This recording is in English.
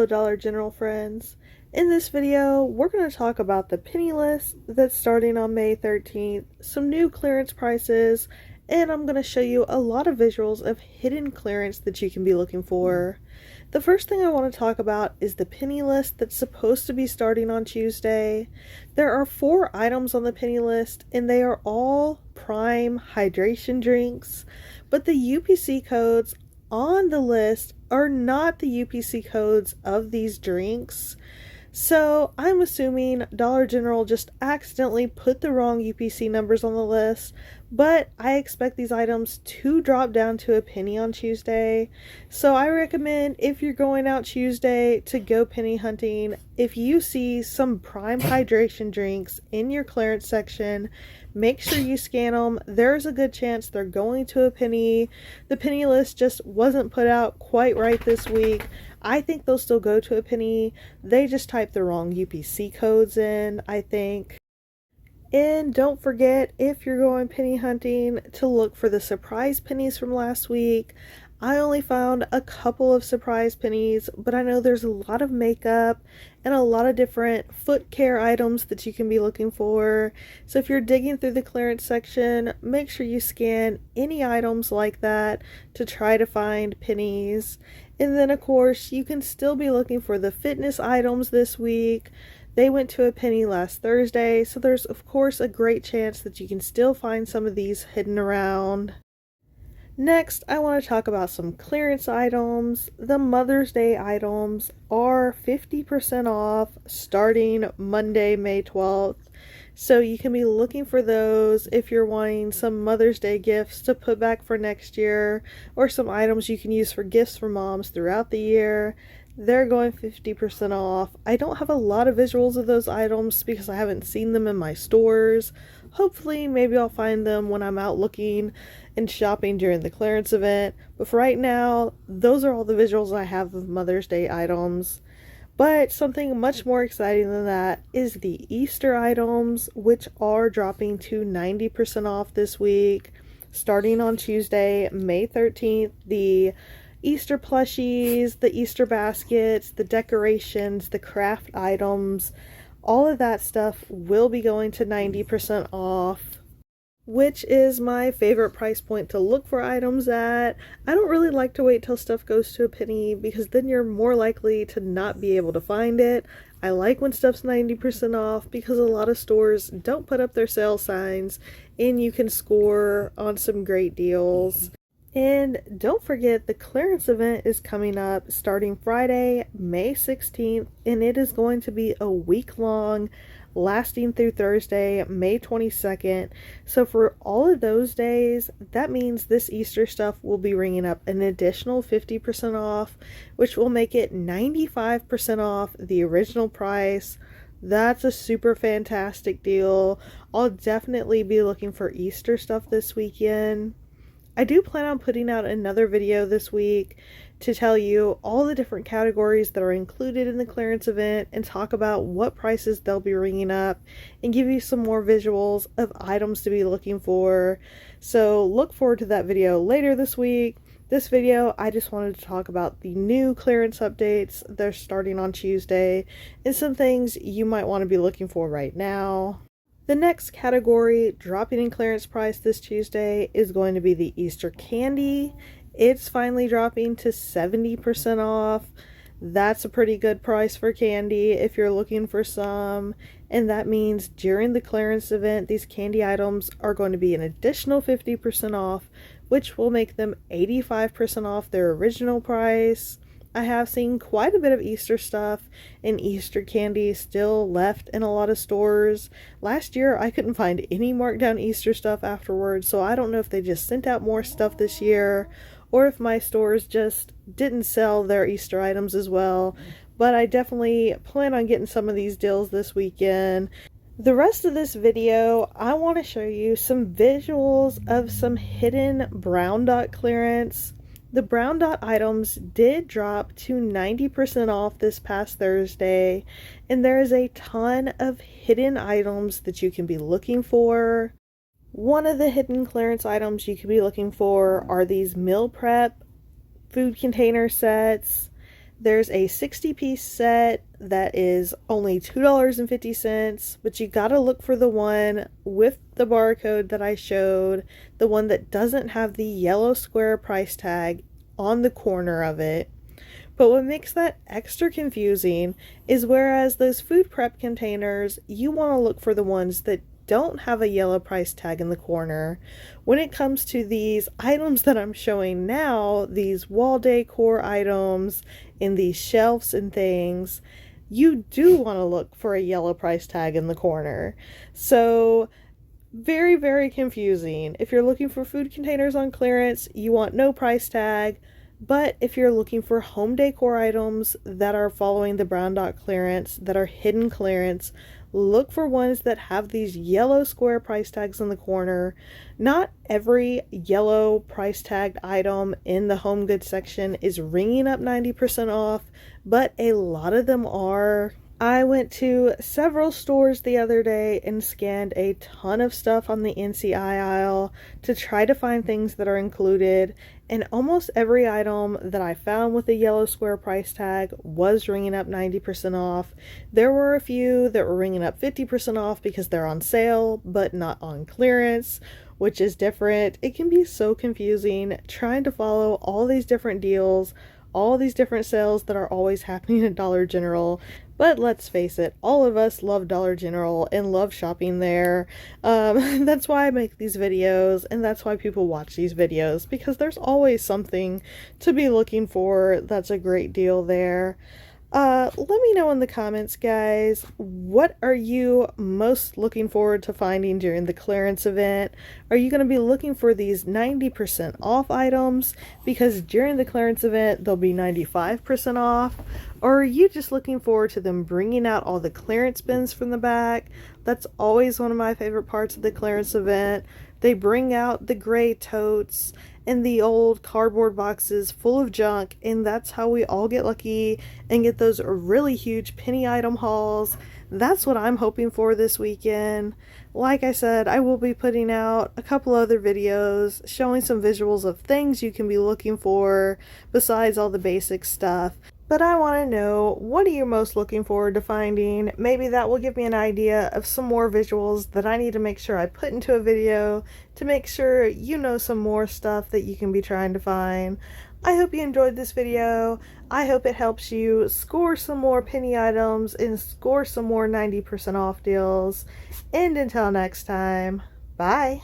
Hello Dollar General friends. In this video, we're going to talk about the penny list that's starting on May 13th, some new clearance prices, and I'm going to show you a lot of visuals of hidden clearance that you can be looking for. The first thing I want to talk about is the penny list that's supposed to be starting on Tuesday. There are 4 items on the penny list, and they are all Prime hydration drinks, but the UPC codes on the list are not the UPC codes of these drinks. So I'm assuming Dollar General just accidentally put the wrong UPC numbers on the list, but I expect these items to drop down to a penny on Tuesday. So I recommend, if you're going out Tuesday, to go penny hunting. If you see some Prime hydration drinks in your clearance section, make sure you scan them. There's a good chance they're going to a penny. The penny list just wasn't put out quite right this week. I think they'll still go to a penny. They just typed the wrong UPC codes in, I think. And don't forget, if you're going penny hunting, to look for the surprise pennies from last week. I only found a couple of surprise pennies, but I know there's a lot of makeup and a lot of different foot care items that you can be looking for. So if you're digging through the clearance section, make sure you scan any items like that to try to find pennies. And then of course, you can still be looking for the fitness items this week. They went to a penny last Thursday, so there's of course a great chance that you can still find some of these hidden around. Next, I want to talk about some clearance items. The Mother's Day items are 50% off starting Monday, May 12th. So you can be looking for those if you're wanting some Mother's Day gifts to put back for next year, or some items you can use for gifts for moms throughout the year. They're going 50% off. I don't have a lot of visuals of those items because I haven't seen them in my stores. Hopefully, maybe I'll find them when I'm out looking and shopping during the clearance event. But for right now, those are all the visuals I have of Mother's Day items. But something much more exciting than that is the Easter items, which are dropping to 90% off this week. Starting on Tuesday, May 13th, the Easter plushies, the Easter baskets, the decorations, the craft items, all of that stuff will be going to 90% off, which is my favorite price point to look for items at. I don't really like to wait till stuff goes to a penny because then you're more likely to not be able to find it. I like when stuff's 90% off because a lot of stores don't put up their sale signs and you can score on some great deals. And don't forget, the clearance event is coming up starting Friday, May 16th, and it is going to be a week long, lasting through Thursday, May 22nd. So for all of those days, that means this Easter stuff will be ringing up an additional 50% off, which will make it 95% off the original price. That's a super fantastic deal. I'll definitely be looking for Easter stuff this weekend. I do plan on putting out another video this week to tell you all the different categories that are included in the clearance event and talk about what prices they'll be ringing up and give you some more visuals of items to be looking for. So look forward to that video later this week. This video, I just wanted to talk about the new clearance updates. They're starting on Tuesday and some things you might want to be looking for right now. The next category dropping in clearance price this Tuesday is going to be the Easter candy. It's finally dropping to 70% off. That's a pretty good price for candy if you're looking for some. And that means during the clearance event, these candy items are going to be an additional 50% off, which will make them 85% off their original price. I have seen quite a bit of Easter stuff and Easter candy still left in a lot of stores. Last year, I couldn't find any marked down Easter stuff afterwards, so I don't know if they just sent out more stuff this year or if my stores just didn't sell their Easter items as well. But I definitely plan on getting some of these deals this weekend. The rest of this video, I want to show you some visuals of some hidden brown dot clearance. The brown dot items did drop to 90% off this past Thursday, and there is a ton of hidden items that you can be looking for. One of the hidden clearance items you could be looking for are these meal prep food container sets. There's a 60-piece set that is only $2.50, but you gotta look for the one with the barcode that I showed, the one that doesn't have the yellow square price tag on the corner of it. But what makes that extra confusing is whereas those food prep containers, you want to look for the ones that don't have a yellow price tag in the corner. When it comes to these items that I'm showing now, these wall decor items in these shelves and things, you do want to look for a yellow price tag in the corner. So very, very confusing. If you're looking for food containers on clearance, you want no price tag. But if you're looking for home decor items that are following the brown dot clearance, that are hidden clearance, look for ones that have these yellow square price tags in the corner. Not every yellow price tagged item in the home goods section is ringing up 90% off, but a lot of them are. I went to several stores the other day and scanned a ton of stuff on the NCI aisle to try to find things that are included, and almost every item that I found with a yellow square price tag was ringing up 90% off. There were a few that were ringing up 50% off because they're on sale, but not on clearance, which is different. It can be so confusing trying to follow all these different deals, all these different sales that are always happening at Dollar General. But let's face it, all of us love Dollar General and love shopping there. That's why I make these videos, and that's why people watch these videos, because there's always something to be looking for that's a great deal there. Let me know in the comments, guys, what are you most looking forward to finding during the clearance event? Are you going to be looking for these 90% off items because during the clearance event they'll be 95% off? Or are you just looking forward to them bringing out all the clearance bins from the back? That's always one of my favorite parts of the clearance event. They bring out the gray totes and the old cardboard boxes full of junk, and that's how we all get lucky and get those really huge penny item hauls. That's what I'm hoping for this weekend. Like I said, I will be putting out a couple other videos showing some visuals of things you can be looking for besides all the basic stuff. But I want to know, what are you most looking forward to finding? Maybe that will give me an idea of some more visuals that I need to make sure I put into a video to make sure you know some more stuff that you can be trying to find. I hope you enjoyed this video. I hope it helps you score some more penny items and score some more 90% off deals. And until next time, bye!